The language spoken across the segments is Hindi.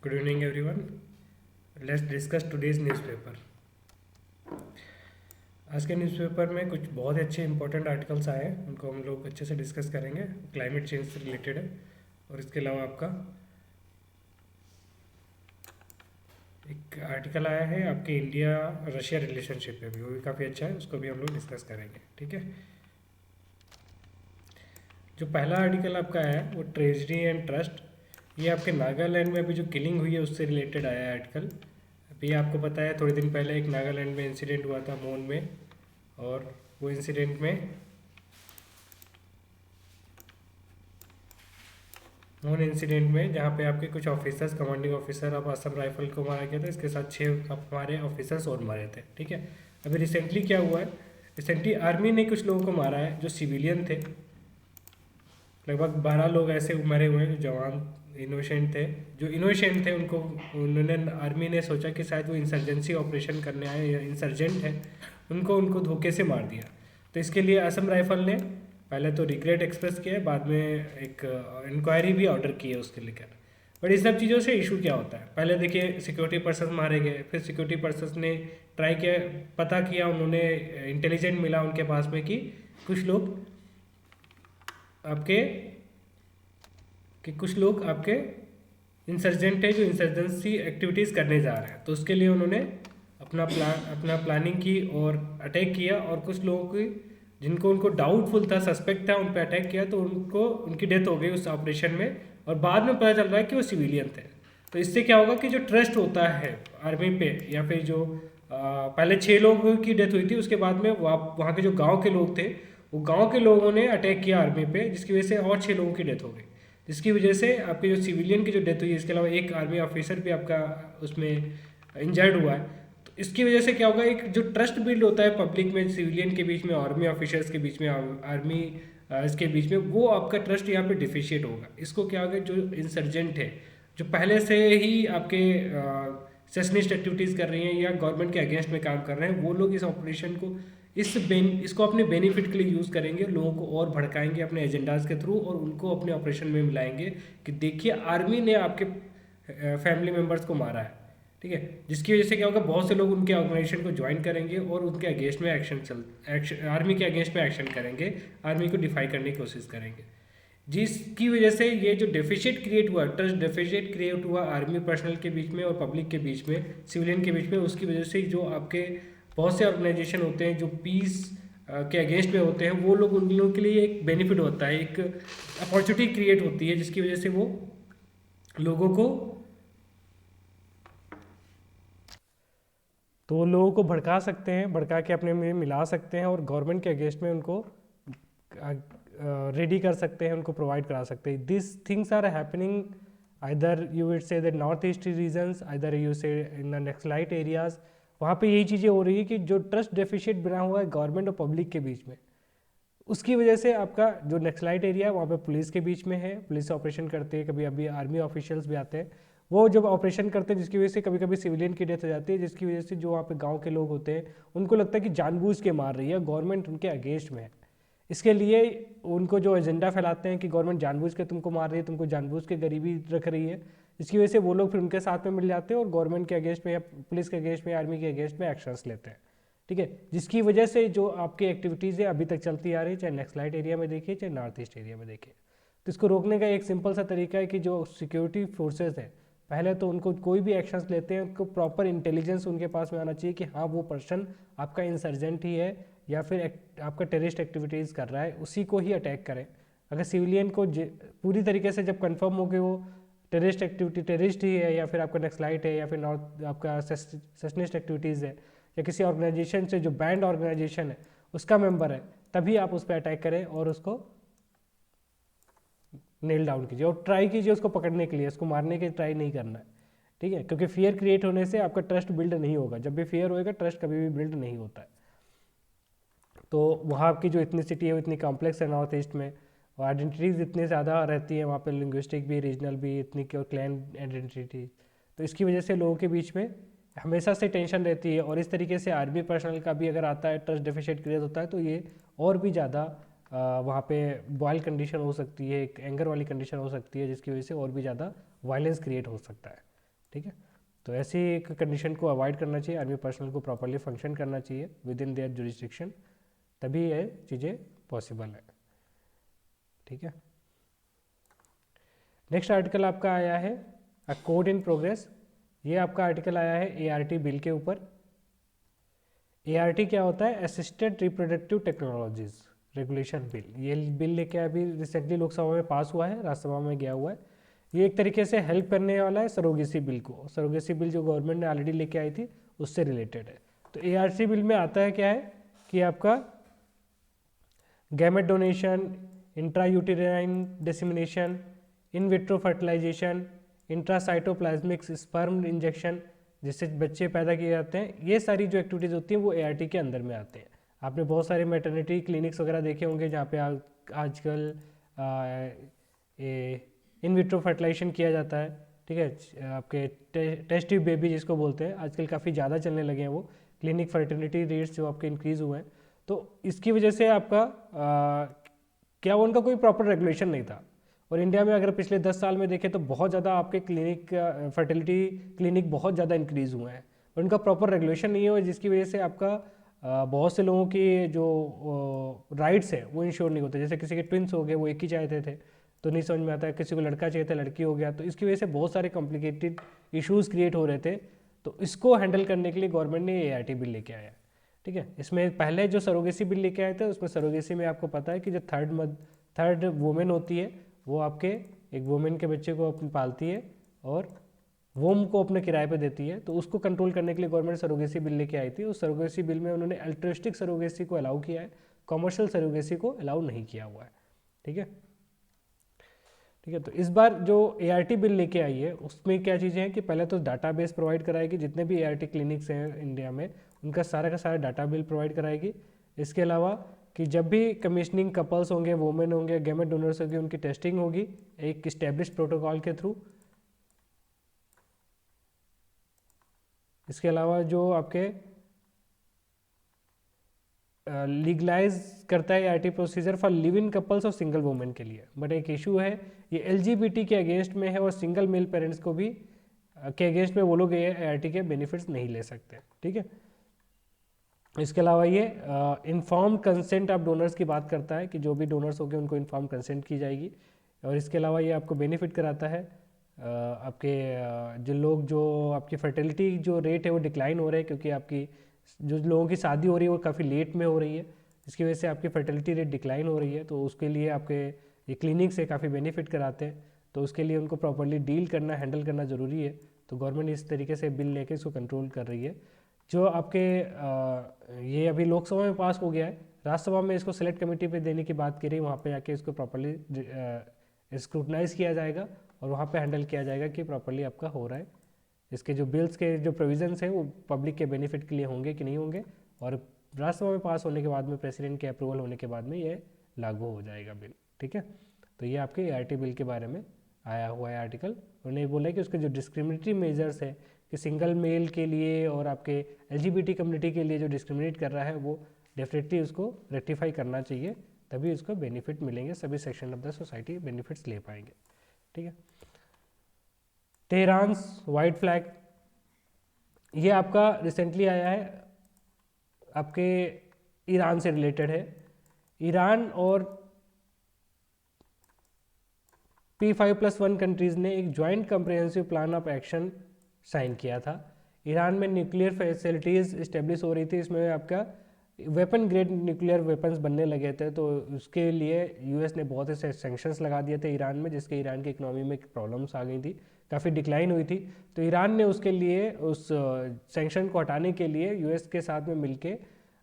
Good evening, everyone. Let's discuss today's newspaper. आज के न्यूज़पेपर में कुछ बहुत अच्छे इंपॉर्टेंट आर्टिकल्स आए हैं, उनको हम लोग अच्छे से डिस्कस करेंगे। क्लाइमेट चेंज से रिलेटेड है और इसके अलावा आपका एक आर्टिकल आया है आपके इंडिया रशिया रिलेशनशिप पे भी, वो भी काफ़ी अच्छा है, उसको भी हम लोग डिस्कस करेंगे। ठीक है, जो पहला आर्टिकल आपका है वो ट्रेजरी एंड ट्रस्ट, ये आपके नागालैंड में अभी जो किलिंग हुई है उससे रिलेटेड आया है आर्टिकल। अभी आपको पता है थोड़े दिन पहले एक नागालैंड में इंसिडेंट हुआ था मोन में, और वो इंसिडेंट में जहाँ पे आपके कुछ officers, commanding officer of Assam rifle को मारा गया था, इसके साथ 6 हमारे ऑफिसर्स और मारे थे। ठीक है, अभी रिसेंटली क्या हुआ है, रिसेंटली आर्मी ने कुछ लोगों को मारा है जो सिविलियन थे। लगभग 12 लोग ऐसे मरे हुए हैं जो जवान इनोसेंट थे उनको उन्होंने, आर्मी ने सोचा कि शायद वो इंसर्जेंसी ऑपरेशन करने आए या इंसर्जेंट है, उनको धोखे से मार दिया। तो इसके लिए असम राइफल ने पहले तो रिग्रेट एक्सप्रेस किया है, बाद में एक इंक्वायरी भी ऑर्डर की है उसके लेकर। बट इस सब चीज़ों से इशू क्या होता है, पहले देखिए सिक्योरिटी पर्सन मारे गए, फिर सिक्योरिटी पर्सन ने ट्राई किया, पता किया, उन्होंने इंटेलिजेंट मिला उनके पास में कि कुछ लोग आपके इंसर्जेंट है जो इंसर्जेंसी एक्टिविटीज़ करने जा रहे हैं। तो उसके लिए उन्होंने अपना प्लानिंग की और अटैक किया, और कुछ लोगों की जिनको उनको डाउटफुल था, सस्पेक्ट था, उन पर अटैक किया, तो उनकी डेथ हो गई उस ऑपरेशन में, और बाद में पता चल रहा है कि वो सिविलियन थे। तो इससे क्या होगा कि जो ट्रस्ट होता है आर्मी पे, या फिर जो पहले 6 लोगों की डेथ हुई थी, उसके बाद में वहाँ के जो गाँव के लोग थे, वो गाँव के लोगों ने अटैक किया आर्मी पे, जिसकी वजह से और 6 लोगों की डेथ हो गई, जिसकी वजह से आपके जो सिविलियन की जो डेथ हुई है, इसके अलावा एक आर्मी ऑफिसर भी आपका उसमें इंजर्ड हुआ है। तो इसकी वजह से क्या होगा, एक जो ट्रस्ट बिल्ड होता है पब्लिक में, सिविलियन के बीच में, आर्मी ऑफिसर्स के बीच में, आर्मी इसके बीच में, वो आपका ट्रस्ट यहाँ पे डिफिशिएट होगा। इसको क्या होगा, जो इंसर्जेंट है, जो पहले से ही आपके सेशनिस्ट एक्टिविटीज़ कर रही हैं या गवर्नमेंट के अगेंस्ट में काम कर रहे हैं, वो लोग इस ऑपरेशन को इसको अपने बेनिफिट के लिए यूज़ करेंगे, लोगों को और भड़काएंगे अपने एजेंडाज के थ्रू, और उनको अपने ऑपरेशन में मिलाएंगे कि देखिए आर्मी ने आपके फैमिली मेम्बर्स को मारा है। ठीक है, जिसकी वजह से क्या होगा, बहुत से लोग उनके ऑर्गेनाइजेशन को ज्वाइन करेंगे और उनके अगेंस्ट में आर्मी के अगेंस्ट में एक्शन करेंगे, आर्मी को डिफाई करने की कोशिश करेंगे, जिसकी वजह से ये जो डेफिशिएट क्रिएट हुआ, ट्रस्ट डेफिशिएट क्रिएट हुआ आर्मी पर्सनल के बीच में और पब्लिक के बीच में, सिविलियन के बीच में, उसकी वजह से जो आपके बहुत से ऑर्गेनाइजेशन होते हैं जो पीस के अगेंस्ट में होते हैं, वो लोग, उन लोगों के लिए एक बेनिफिट होता है, एक अपॉर्चुनिटी क्रिएट होती है, जिसकी वजह से वो लोगों को भड़का सकते हैं, भड़का के अपने में मिला सकते हैं, और गवर्नमेंट के अगेंस्ट में उनको रेडी कर सकते हैं, उनको प्रोवाइड करा सकते हैं। This things are happening either you would say the north east regions, either you say in the naxalite areas. वहाँ पे यही चीज़ें हो रही है कि जो ट्रस्ट डेफिशिएट बना हुआ है गवर्नमेंट और पब्लिक के बीच में, उसकी वजह से आपका जो नक्सलाइट एरिया है वहाँ पे पुलिस के बीच में है, पुलिस ऑपरेशन करते हैं, कभी अभी आर्मी ऑफिशियल्स भी आते हैं, वो जब ऑपरेशन करते हैं, जिसकी वजह से कभी कभी सिविलियन की डेथ हो जाती है, जिसकी वजह से जो वहाँ पे गांव के लोग होते हैं उनको लगता है कि जानबूझ के मार रही है, गवर्नमेंट उनके अगेंस्ट में है। इसके लिए उनको जो एजेंडा फैलाते हैं कि गवर्नमेंट जानबूझ के तुमको मार रही है, तुमको जानबूझ के गरीबी रख रही है, इसकी वजह से वो लोग फिर उनके साथ में मिल जाते हैं और गवर्नमेंट के अगेंस्ट में या पुलिस के अगेंस्ट में, आर्मी के अगेंस्ट में एक्शंस लेते हैं। ठीक है, जिसकी वजह से जो आपकी एक्टिविटीज़ है अभी तक चलती आ रही है, चाहे नक्सलाइट एरिया में देखिए चाहे नॉर्थ ईस्ट एरिया में देखिए। तो इसको रोकने का एक सिंपल सा तरीका है कि जो सिक्योरिटी फोर्सेस है, पहले तो उनको कोई भी एक्शंस लेते हैं उनको प्रॉपर इंटेलिजेंस उनके पास में आना चाहिए कि हाँ वो पर्सन आपका इंसर्जेंट ही है या फिर आपका टेररिस्ट एक्टिविटीज़ कर रहा है, उसी को ही अटैक करें। अगर सिविलियन को पूरी तरीके से जब कंफर्म हो कि वो टेररिस्ट ही है, या फिर आपका नक्सलाइट है, या फिर नॉर्थ आपका सेशनिस्ट एक्टिविटीज़ है, या किसी ऑर्गेनाइजेशन से जो बैंड ऑर्गेनाइजेशन है उसका मेंबर है, तभी आप उस पर अटैक करें और उसको नेल डाउन कीजिए और ट्राई कीजिए उसको पकड़ने के लिए, उसको मारने के ट्राई नहीं करना है। ठीक है, क्योंकि फियर क्रिएट होने से आपका ट्रस्ट बिल्ड नहीं होगा, जब भी फियर होएगा ट्रस्ट कभी भी बिल्ड नहीं होता है। तो वहाँ की जो इथनिसिटी है वो इतनी कॉम्प्लेक्स है नॉर्थ ईस्ट में, और आइडेंटिटीज़ इतनी ज़्यादा रहती है वहाँ पे, लिंग्विस्टिक भी, रीजनल भी, इथनिक और क्लैन आइडेंटिटी। तो इसकी वजह से लोगों के बीच में हमेशा से टेंशन रहती है, और इस तरीके से आर्मी पर्सनल का भी अगर आता है, ट्रस्ट डेफिशिएट क्रिएट होता है, तो ये और भी ज़्यादा वहाँ पे बॉयल कंडीशन हो सकती है, एक एंगर वाली कंडीशन हो सकती है, जिसकी वजह से और भी ज़्यादा वायलेंस क्रिएट हो सकता है। ठीक है। तो ऐसी एक कंडीशन को अवॉइड करना चाहिए, आर्मी पर्सनल को प्रॉपरली फंक्शन करना चाहिए विद इन देयर जुरिस्डिक्शन, तभी ये चीज़ें पॉसिबल है। ठीक है। नेक्स्ट आर्टिकल आपका आया है अ कोड इन प्रोग्रेस। ये आपका आर्टिकल आया है एआरटी बिल के ऊपर। एआरटी क्या होता है? Assisted reproductive technologies regulation bill. ये बिल लेके अभी रिसेंटली लोकसभा में पास हुआ है, राज्यसभा में गया हुआ है। ये एक तरीके से हेल्प करने वाला है सरोगेसी बिल को। सरोगेसी बिल जो गवर्नमेंट ने ऑलरेडी लेके आई थी उससे रिलेटेड है। तो एआरटी बिल में आता है क्या है कि आपका gamete donation, intrauterine dissemination, in vitro fertilisation, intracytoplasmic sperm injection जिससे बच्चे पैदा किए जाते हैं, ये सारी जो एक्टिविटीज़ होती हैं वो एआरटी के अंदर में आते हैं। आपने बहुत सारे मैटरनिटी क्लिनिक्स वगैरह देखे होंगे जहाँ पे आजकल इन विट्रो फर्टिलाइजेशन किया जाता है। ठीक है। आपके टेस्ट ट्यूब बेबी जिसको बोलते हैं, आजकल काफ़ी ज़्यादा चलने लगे हैं वो क्लिनिक फर्टिलिटी रेट्स जो आपके इंक्रीज़ हुए हैं। तो इसकी वजह से आपका क्या उनका कोई प्रॉपर रेगुलेशन नहीं था। और इंडिया में अगर पिछले 10 साल में देखें तो बहुत ज़्यादा आपके क्लिनिक फर्टिलिटी क्लिनिक बहुत ज़्यादा इंक्रीज़ हुए हैं, और उनका प्रॉपर रेगुलेशन नहीं हुआ, जिसकी वजह से आपका बहुत से लोगों की जो राइट्स है वो इंश्योर नहीं होते। जैसे किसी के ट्विंस हो गए, वो एक ही चाहते थे तो नहीं समझ में आता है, किसी को लड़का चाहिए था लड़की हो गया, तो इसकी वजह से बहुत सारे कॉम्प्लिकेटेड इश्यूज़ क्रिएट हो रहे थे। तो इसको हैंडल करने के लिए गवर्नमेंट ने एआरटी बिल लेके आया। ठीक है। इसमें पहले जो सरोगेसी बिल लेके आए थे उसमें सरोगेसी में आपको पता है कि जो थर्ड वुमेन होती है वो आपके एक वुमेन के बच्चे को अपनी पालती है और वोम को अपने किराए पे देती है। तो उसको कंट्रोल करने के लिए गवर्नमेंट सरोगेसी बिल लेके आई थी। उस सरोगेसी बिल में उन्होंने अल्ट्रुइस्टिक सरोगेसी को अलाउ किया है, कॉमर्शियल सरोगेसी को अलाउ नहीं किया हुआ है। ठीक है। ठीक है। तो इस बार जो एआरटी बिल लेके आई है उसमें क्या चीज़ें हैं कि पहले तो डाटाबेस प्रोवाइड कराएगी, जितने भी एआरटी क्लिनिक्स हैं इंडिया में उनका सारा का सारा डाटा बिल प्रोवाइड कराएगी। इसके अलावा कि जब भी कमीशनिंग कपल्स होंगे, वुमेन होंगे, गैमेट डोनर्स होंगे, उनकी टेस्टिंग होगी एक इस्टेब्लिश प्रोटोकॉल के थ्रू। इसके अलावा जो आपके लीगलाइज करता है IT procedure for live in couples और सिंगल वुमेन के लिए। बट एक इशू है, ये एलजीबीटी के अगेंस्ट में है और सिंगल मेल पेरेंट्स को भी के अगेंस्ट में वो लोग ये आईटी के बेनिफिट्स नहीं ले सकते। ठीक है। इसके अलावा ये इन्फॉर्म कंसेंट ऑफ डोनर्स की बात करता है कि जो भी डोनर्स होंगे उनको इन्फॉर्म कंसेंट की जाएगी। और इसके अलावा ये आपको बेनिफिट कराता है आपके जो लोग जो आपकी फर्टिलिटी जो रेट है वो डिक्लाइन हो रहा है, क्योंकि आपकी जो लोगों की शादी हो रही है वो काफ़ी लेट में हो रही है, इसकी वजह से आपकी फर्टिलिटी रेट डिक्लाइन हो रही है। तो उसके लिए आपके ये क्लिनिक से काफ़ी बेनिफिट कराते हैं, तो उसके लिए उनको प्रॉपर्ली डील करना, हैंडल करना ज़रूरी है। तो गवर्नमेंट इस तरीके से बिल लेके इसको कंट्रोल कर रही है। जो आपके ये अभी लोकसभा में पास हो गया है, राज्यसभा में इसको सेलेक्ट कमेटी पे देने की बात की रही, वहाँ पे जाके इसको प्रॉपर्ली स्क्रूटनाइज किया जाएगा और वहाँ पे हैंडल किया जाएगा कि प्रॉपर्ली आपका हो रहा है। इसके जो बिल्स के जो प्रोविजंस हैं वो पब्लिक के बेनिफिट के लिए होंगे कि नहीं होंगे, और राज्यसभा में पास होने के बाद में, प्रेसिडेंट के अप्रूवल होने के बाद में ये लागू हो जाएगा बिल। ठीक है। तो ये आपके एआरटी बिल के बारे में आया हुआ है आर्टिकल। उन्होंने बोला कि उसके जो डिस्क्रिमिनेटरी मेजर्स है कि सिंगल मेल के लिए और आपके एलजीबीटी कम्युनिटी के लिए जो डिस्क्रिमिनेट कर रहा है वो डेफिनेटली उसको रेक्टिफाई करना चाहिए, तभी उसको बेनिफिट मिलेंगे, सभी section of the society benefits ले पाएंगे। ठीक है। तेहरान वाइट फ्लैग, ये आपका रिसेंटली आया है, आपके ईरान से रिलेटेड है। ईरान और P5+1 कंट्रीज़ ने एक joint comprehensive plan of action sign किया था। ईरान में न्यूक्लियर फैसिलिटीज़ इस्टेब्लिश हो रही थी, इसमें आपका वेपन ग्रेड न्यूक्लियर वेपन्स बनने लगे थे, तो उसके लिए यूएस ने बहुत से सैंक्शंस लगा दिए थे ईरान में, जिसके ईरान की इकोनॉमी में प्रॉब्लम्स आ गई थी, काफ़ी डिक्लाइन हुई थी। तो ईरान ने उसके लिए उस सैंक्शन को हटाने के लिए यूएस के साथ में मिलके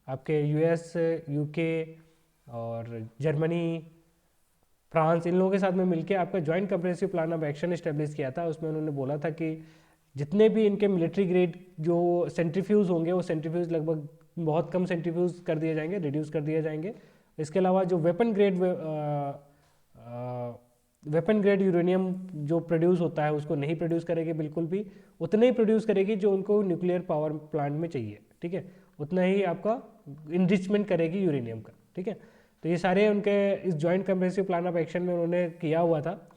आपके यूएस, यूके और जर्मनी, फ्रांस, इन लोगों के साथ में मिलके आपका joint comprehensive plan of action establish किया था। उसमें उन्होंने बोला था कि जितने भी इनके मिलिट्री ग्रेड जो सेंट्रीफ्यूज होंगे वो सेंट्रीफ्यूज लगभग बहुत कम सेंट्रीफ्यूज कर दिए जाएंगे, रिड्यूस कर दिए जाएंगे। इसके अलावा जो वेपन ग्रेड यूरेनियम जो प्रोड्यूस होता है उसको नहीं प्रोड्यूस करेगी बिल्कुल भी, उतना ही प्रोड्यूस करेगी जो उनको न्यूक्लियर पावर प्लांट में चाहिए। ठीक है। उतना ही आपका इनरिचमेंट करेगी यूरेनियम का। ठीक है। तो ये सारे उनके इस joint comprehensive plan of action में उन्होंने किया हुआ था।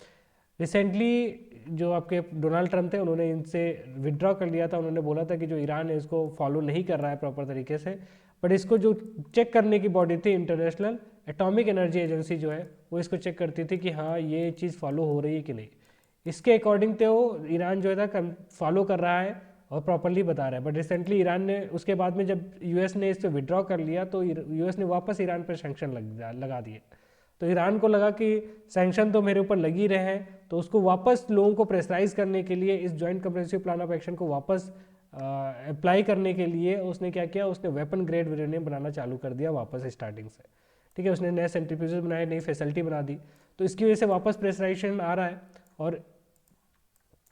रिसेंटली जो आपके डोनाल्ड ट्रम्प थे उन्होंने इनसे विड्रॉ कर लिया था। उन्होंने बोला था कि जो ईरान है इसको फॉलो नहीं कर रहा है प्रॉपर तरीके से, बट इसको जो चेक करने की बॉडी थी इंटरनेशनल एटॉमिक एनर्जी एजेंसी जो है वो इसको चेक करती थी कि हाँ ये चीज़ फॉलो हो रही है कि नहीं। इसके अकॉर्डिंग तो ईरान जो है फॉलो कर रहा है और प्रॉपरली बता रहा है। बट रिसेंटली ईरान ने उसके बाद में जब यूएस ने इस पर विड्रॉ कर लिया तो यूएस ने वापस ईरान पर सैंक्शन लगा दिए। तो ईरान को लगा कि सैंक्शन तो मेरे ऊपर लग ही रहे हैं, तो उसको वापस लोगों को प्रेशराइज करने के लिए इस joint comprehensive plan of action को वापस अप्लाई करने के लिए उसने क्या किया, उसने वेपन ग्रेड यूरेनियम बनाना चालू कर दिया वापस स्टार्टिंग से। ठीक है, उसने नए सेंट्रीफ्यूजेस बनाए, नई फैसिलिटी बना दी। तो इसकी वजह से वापस प्रेशराइजेशन आ रहा है। और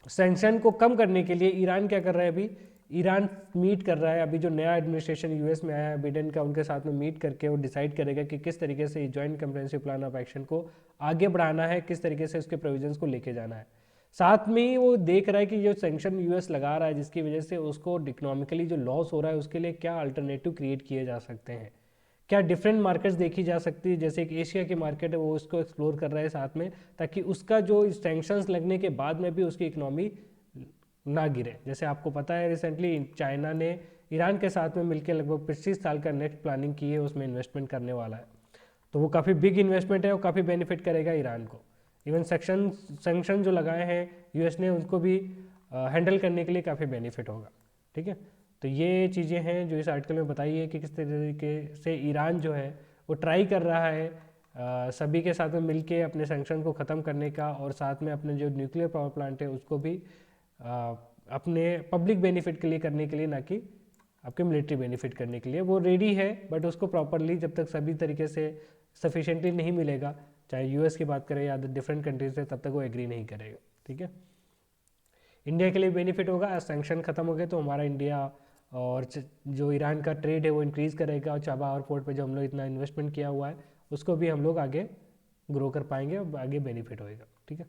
सैंक्शन को कम करने के लिए ईरान क्या कर रहा है, अभी ईरान मीट कर रहा है। अभी जो नया एडमिनिस्ट्रेशन यूएस में आया है बिडेन का, उनके साथ में मीट करके वो डिसाइड करेगा कि किस तरीके से joint comprehensive plan of action को आगे बढ़ाना है, किस तरीके से उसके प्रोविजंस को लेके जाना है। साथ में ही वो देख रहा है कि जो सैंक्शन यूएस लगा रहा है जिसकी वजह से उसको इकोनॉमिकली जो लॉस हो रहा है उसके लिए क्या अल्टरनेटिव क्रिएट किए जा सकते हैं, क्या डिफरेंट मार्केट्स देखी जा सकती है। जैसे एक एशिया की मार्केट है वो उसको एक्सप्लोर कर रहा है साथ में, ताकि उसका जो सैंक्शंस लगने के बाद में भी उसकी इकोनॉमी ना गिरे। जैसे आपको पता है रिसेंटली चाइना ने ईरान के साथ में मिलकर लगभग 25 साल का नेक्स्ट प्लानिंग की है, उसमें इन्वेस्टमेंट करने वाला है। तो वो काफ़ी बिग इन्वेस्टमेंट है और काफ़ी बेनिफिट करेगा ईरान को। इवन सैंक्शन जो लगाए हैं यूएस ने उसको भी हैंडल करने के लिए काफ़ी बेनिफिट होगा। ठीक है, तो ये चीज़ें हैं जो इस आर्टिकल में बताई है कि किस तरीके से ईरान जो है वो ट्राई कर रहा है सभी के साथ में मिलके अपने सैंक्शन को ख़त्म करने का, और साथ में अपने जो न्यूक्लियर पावर प्लांट है उसको भी अपने पब्लिक बेनिफिट के लिए करने के लिए, ना कि आपके मिलिट्री बेनिफिट करने के लिए। वो रेडी है, बट उसको प्रॉपरली जब तक सभी तरीके से सफिशेंटली नहीं मिलेगा, चाहे यूएस की बात करें या डिफरेंट कंट्रीज से, तब तक वो एग्री नहीं करेगा। ठीक है, इंडिया के लिए बेनिफिट होगा, सैंक्शन खत्म हो गए तो हमारा इंडिया और जो ईरान का ट्रेड है वो इंक्रीज़ करेगा, और चाबहार पोर्ट पे जो हम लोग इतना इन्वेस्टमेंट किया हुआ है उसको भी हम लोग आगे ग्रो कर पाएंगे और आगे बेनिफिट होएगा। ठीक है,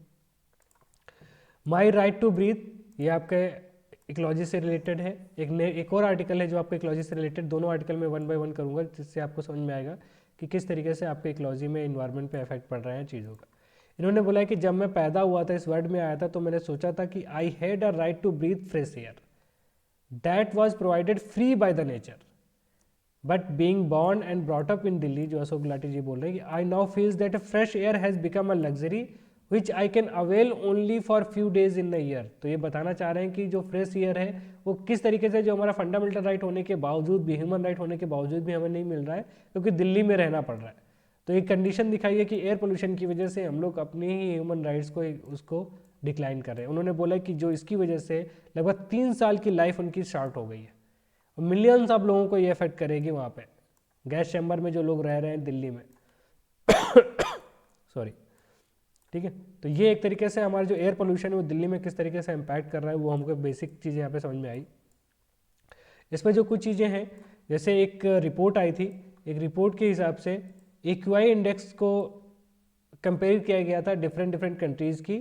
माई राइट टू ब्रीथ, ये आपके इकोलॉजी से रिलेटेड है। एक और आर्टिकल है जो आपके इकोलॉजी से रिलेटेड, दोनों आर्टिकल में 1 बाय 1 करूँगा जिससे आपको समझ में आएगा कि किस तरीके से आपके इकोलॉजी में इन्वायरमेंट पे इफेक्ट पड़ रहा है चीज़ों का। इन्होंने बोला है कि जब मैं पैदा हुआ था, इस वर्ल्ड में आया था, तो मैंने सोचा था कि I had a right to breathe fresh air that was provided free by the nature, but being born and brought up in Delhi, जो अशोक गुलाटी जी बोल रहे हैं कि I now feels that fresh air has become a luxury which I can avail only for few days in the year. तो ये बताना चाह रहे हैं कि जो फ्रेश एयर है वो किस तरीके से, जो हमारा फंडामेंटल राइट होने के बावजूद भी, ह्यूमन राइट होने के बावजूद भी हमें नहीं मिल रहा है क्योंकि दिल्ली में रहना पड़ रहा है। तो एक कंडीशन दिखाई है कि एयर पोल्यूशन की वजह से हम लोग अपने ही ह्यूमन राइट्स को उसको डिक्लाइन कर रहे हैं। उन्होंने बोला कि जो इसकी वजह से लगभग 3 साल की लाइफ उनकी स्टार्ट हो गई है, और मिलियंस ऑफ लोगों को ये अफेक्ट करेगी वहाँ पे गैस चैम्बर में जो लोग रह रहे हैं दिल्ली में सॉरी। ठीक है, तो ये एक तरीके से हमारा जो एयर पोल्यूशन है वो दिल्ली में किस तरीके से इम्पैक्ट कर रहा है, वो हमको बेसिक चीज़ें यहाँ पे समझ में आई। इसमें जो कुछ चीज़ें हैं, जैसे एक रिपोर्ट आई थी, एक रिपोर्ट के हिसाब से AQI इंडेक्स को कंपेयर किया गया था डिफरेंट कंट्रीज़ की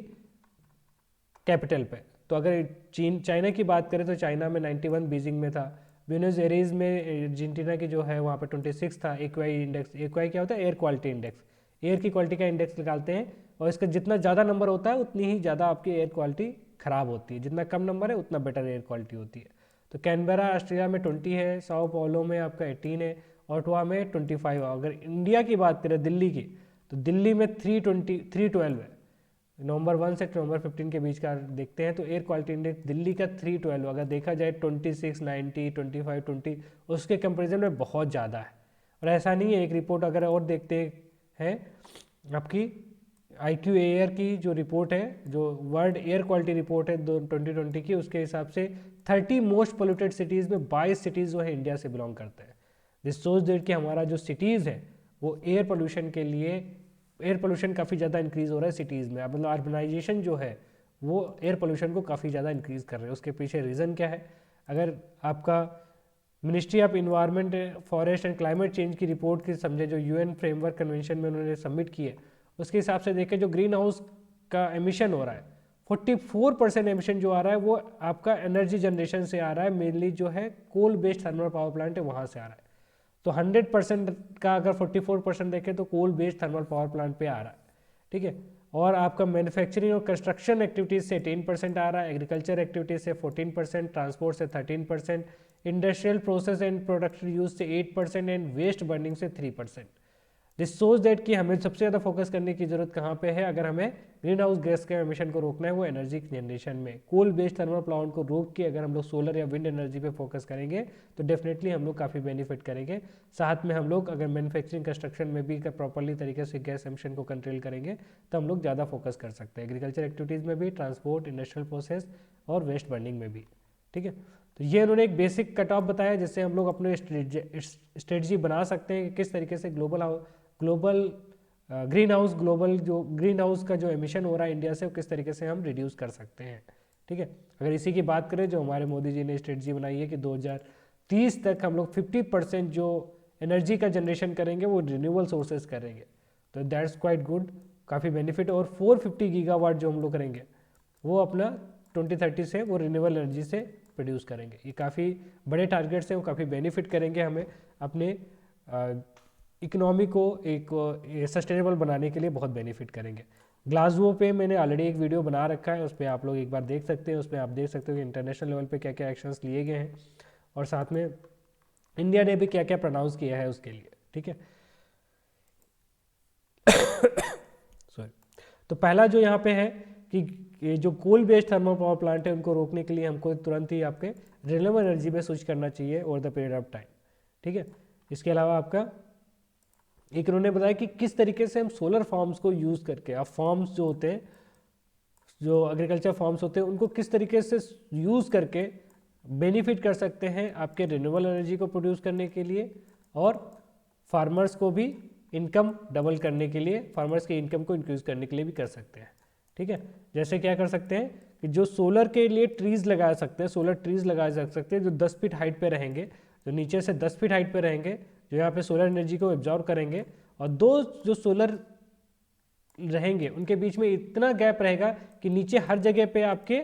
कैपिटल पे। तो अगर चाइना की बात करें तो चाइना में 91 बीजिंग में था, ब्यूनस एयर्स में अर्जेंटीना की जो है वहाँ पे 26 था AQI इंडेक्स। AQI क्या होता है, एयर क्वालिटी इंडेक्स, एयर की क्वालिटी का इंडेक्स निकालते हैं, और इसका जितना ज़्यादा नंबर होता है उतनी ही ज़्यादा आपकी एयर क्वालिटी ख़राब होती है, जितना कम नंबर है उतना बेटर एयर क्वालिटी होती है। तो कैनबरा ऑस्ट्रेलिया में 20 है, साओ पाउलो में आपका 18 है, ऑटवा में 25 है। अगर इंडिया की बात करें दिल्ली की, तो दिल्ली में 312 है। नवंबर 1 से नवंबर 15 के बीच का देखते हैं तो एयर क्वालिटी इंडेक्स दिल्ली का 312, अगर देखा जाए 26, 90, 25, 20 उसके कंपेरिजन में बहुत ज़्यादा है। और ऐसा नहीं है, एक रिपोर्ट अगर और देखते हैं आपकी IQAir की जो रिपोर्ट है, जो वर्ल्ड एयर क्वालिटी रिपोर्ट है 2020 की, उसके हिसाब से 30 मोस्ट पोल्यूटेड सिटीज़ में 22 सिटीज़ जो है इंडिया से बिलोंग करते हैं। दिस सोच दैट कि हमारा जो सिटीज़ है वो एयर पोल्यूशन के लिए, एयर पोल्यूशन काफ़ी ज़्यादा इंक्रीज़ हो रहा है सिटीज़ में। अब अर्बनाइजेशन जो है वो एयर पोल्यूशन को काफ़ी ज़्यादा इंक्रीज़ कर रहे हैं। उसके पीछे रीज़न क्या है, अगर आपका ministry of environment, forest and climate change की रिपोर्ट की समझे, जो UN फ्रेमवर्क कन्वेंशन में उन्होंने सबमिट की है, उसके हिसाब से देखें जो ग्रीन हाउस का एमिशन हो रहा है 44% एमिशन जो आ रहा है वो आपका एनर्जी जनरेशन से आ रहा है, मेनली जो है coal based thermal power plant है वहाँ से आ रहा है। तो 100% का अगर 44% देखें तो coal based thermal power plant पे आ रहा है। ठीक है, और आपका मैन्युफैक्चरिंग और कंस्ट्रक्शन एक्टिविटीज़ से 18% आ रहा है, एग्रीकल्चर एक्टिविटीज़ से 14%, ट्रांसपोर्ट से 13%, industrial process and production use से 8% एंड वेस्ट बर्निंग से 3%। दिस सोज दैट कि हमें सबसे ज़्यादा फोकस करने की जरूरत कहाँ पे है अगर हमें ग्रीन हाउस गैस के एमिशन को रोकना है, वो एनर्जी जनरेशन में। कोल बेस्ड थर्मल प्लांट को रोक के अगर हम लोग सोलर या विंड एनर्जी पे फोकस करेंगे तो डेफिनेटली हम लोग काफ़ी बेनिफिट करेंगे। साथ में हम लोग अगर मैन्युफैक्चरिंग कंस्ट्रक्शन में भी प्रॉपरली तरीके से गैस एमिशन को कंट्रोल करेंगे तो हम लोग ज़्यादा फोकस कर सकते हैं, एग्रीकल्चर एक्टिविटीज़ में भी, ट्रांसपोर्ट, इंडस्ट्रियल प्रोसेस और वेस्ट बर्निंग में भी। ठीक है, तो ये उन्होंने एक बेसिक कट ऑफ बताया जिससे हम लोग अपने स्ट्रेटजी बना सकते हैं कि किस तरीके से ग्लोबल ग्रीन हाउस का जो एमिशन हो रहा है इंडिया से वो किस तरीके से हम रिड्यूस कर सकते हैं। ठीक है, अगर इसी की बात करें जो हमारे मोदी जी ने स्ट्रेटजी बनाई है कि 2030 तक हम लोग 50% जो एनर्जी का जनरेशन करेंगे वो रिन्यूएबल सोर्सेज करेंगे, तो दैट्स क्वाइट गुड, काफ़ी बेनिफिट। और 450 गीगावाट जो हम लोग करेंगे वो अपना 2030 से वो रिन्यूएबल एनर्जी से प्रोड्यूस करेंगे। ये काफ़ी बड़े टारगेट्स हैं, वो काफ़ी बेनिफिट करेंगे हमें, अपने इकोनॉमी को एक सस्टेनेबल बनाने के लिए बहुत बेनिफिट करेंगे। ग्लासगो पे मैंने ऑलरेडी एक वीडियो बना रखा है, उस पर आप लोग एक बार देख सकते हैं। उसमें आप देख सकते हो कि इंटरनेशनल लेवल पे क्या क्या एक्शंस लिए गए हैं और साथ में इंडिया ने भी क्या क्या प्रोनाउंस किया है उसके लिए। ठीक है, सॉरी। तो पहला जो यहाँ पे है कि ये जो coal based thermal power plant है उनको रोकने के लिए हमको तुरंत ही आपके रिन्यूएबल एनर्जी पे स्विच करना चाहिए over the period of time. ठीक है, इसके अलावा आपका एक उन्होंने बताया कि किस तरीके से हम सोलर फार्म्स को यूज़ करके, आप फार्म्स जो होते हैं, जो एग्रीकल्चर फार्म्स होते हैं, उनको किस तरीके से यूज़ करके बेनिफिट कर सकते हैं आपके रिन्यूएबल एनर्जी को प्रोड्यूस करने के लिए और फार्मर्स को भी इनकम डबल करने के लिए, फार्मर्स की इनकम को इंक्रीज करने के लिए भी कर सकते हैं। ठीक है, जैसे क्या कर सकते हैं कि जो सोलर के लिए ट्रीज़ लगा सकते हैं, सोलर ट्रीज़ लगा सकते हैं जो 10 फीट हाइट पे रहेंगे, जो नीचे से 10 फीट हाइट पे रहेंगे, जो यहाँ पे सोलर एनर्जी को एब्जॉर्व करेंगे, और दो जो सोलर रहेंगे उनके बीच में इतना गैप रहेगा कि नीचे हर जगह पे आपके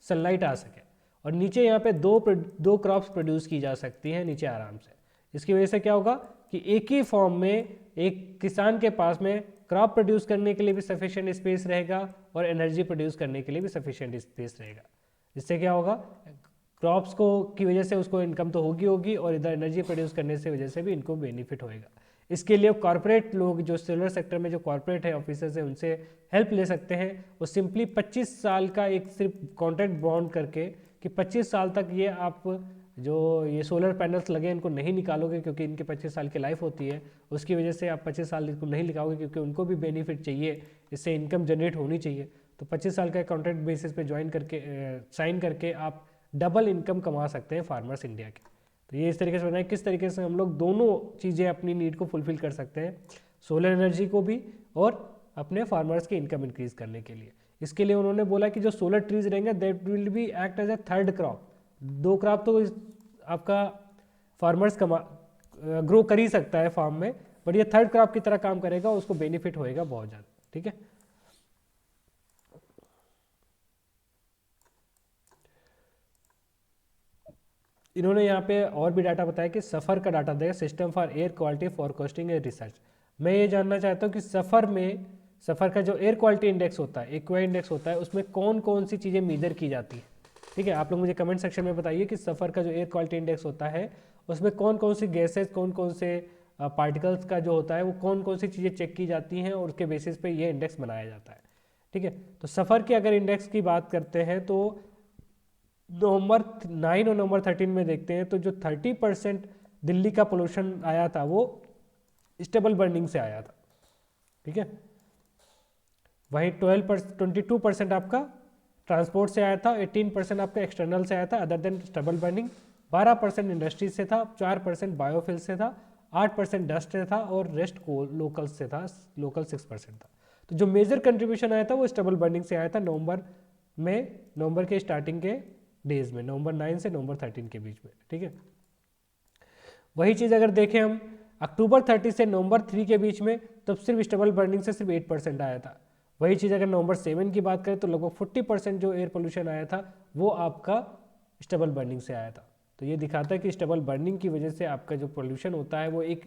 सनलाइट आ सके और नीचे यहाँ पे दो क्रॉप्स प्रोड्यूस की जा सकती हैं नीचे आराम से। इसकी वजह से क्या होगा कि एक ही फॉर्म में एक किसान के पास में क्रॉप प्रोड्यूस करने के लिए भी सफिशिएंट स्पेस रहेगा और एनर्जी प्रोड्यूस करने के लिए भी सफिशिएंट स्पेस रहेगा। इससे क्या होगा, क्रॉप्स को की वजह से उसको इनकम तो होगी और इधर एनर्जी प्रोड्यूस करने से वजह से भी इनको बेनिफिट होएगा। इसके लिए कॉर्पोरेट लोग जो सोलर सेक्टर में जो कॉर्पोरेट है ऑफिसर्स है उनसे हेल्प ले सकते हैं। वो सिंपली 25 साल का एक सिर्फ कॉन्ट्रैक्ट बॉन्ड करके कि 25 साल तक ये आप जो ये सोलर पैनल्स लगे इनको नहीं निकालोगे क्योंकि इनके 25 साल की लाइफ होती है, उसकी वजह से आप 25 साल इनको नहीं निकालोगे क्योंकि उनको भी बेनिफिट चाहिए, इससे इनकम जनरेट होनी चाहिए। तो 25 साल का कॉन्ट्रैक्ट बेसिस पे ज्वाइन करके साइन करके आप डबल इनकम कमा सकते हैं फार्मर्स इंडिया के। तो ये इस तरीके से बनाए किस तरीके से हम लोग दोनों चीज़ें अपनी नीड को फुलफिल कर सकते हैं, सोलर एनर्जी को भी और अपने फार्मर्स की इनकम इंक्रीज करने के लिए। इसके लिए उन्होंने बोला कि जो सोलर ट्रीज रहेंगे that will be act as a third crop. दो क्रॉप तो आपका फार्मर्स ग्रो कर ही सकता है फार्म में, बट ये थर्ड क्रॉप की तरह काम करेगा, उसको बेनिफिट होएगा बहुत ज़्यादा। ठीक है, इन्होंने यहाँ पे और भी डाटा बताया कि सफ़र का डाटा देगा, system for air quality forecasting and research. मैं ये जानना चाहता हूँ कि सफ़र का जो एयर क्वालिटी इंडेक्स होता है, एक्वा इंडेक्स होता है, उसमें कौन कौन सी चीज़ें मेजर की जाती है। ठीक है, आप लोग मुझे कमेंट सेक्शन में बताइए कि सफ़र का जो एयर क्वालिटी इंडेक्स होता है उसमें कौन कौन सी गैसेज, कौन कौन से पार्टिकल्स का जो होता है वो कौन कौन सी चीज़ें चेक की जाती हैं और उसके बेसिस पे ये इंडेक्स बनाया जाता है। ठीक है, तो सफ़र के अगर इंडेक्स की बात करते हैं तो नवंबर 9 और नवंबर 13 में देखते हैं तो जो 30% दिल्ली का पोल्यूशन आया था वो स्टेबल बर्निंग से आया था। ठीक है, वहीं 22% आपका ट्रांसपोर्ट से आया था, 18% आपका एक्सटर्नल से आया था other than stable burning, 12% industry से था, 4% बायोफिल से था, 8% डस्ट से था और रेस्ट लोकल से था, लोकल 6% था। तो जो मेजर कंट्रीब्यूशन आया था वो स्टेबल बर्निंग से आया था नवंबर के स्टार्टिंग के डेज में, नवंबर 9 से नवंबर 13 के बीच में। ठीक है, वही चीज़ अगर देखें हम अक्टूबर 30 से नवंबर 3 के बीच में तब सिर्फ स्टेबल बर्निंग से सिर्फ 8% आया था। वही चीज़ अगर नवंबर 7 की बात करें तो लगभग 40% जो एयर पोल्यूशन आया था वो आपका स्टेबल बर्निंग से आया था। तो ये दिखाता है कि स्टेबल बर्निंग की वजह से आपका जो पोल्यूशन होता है वो एक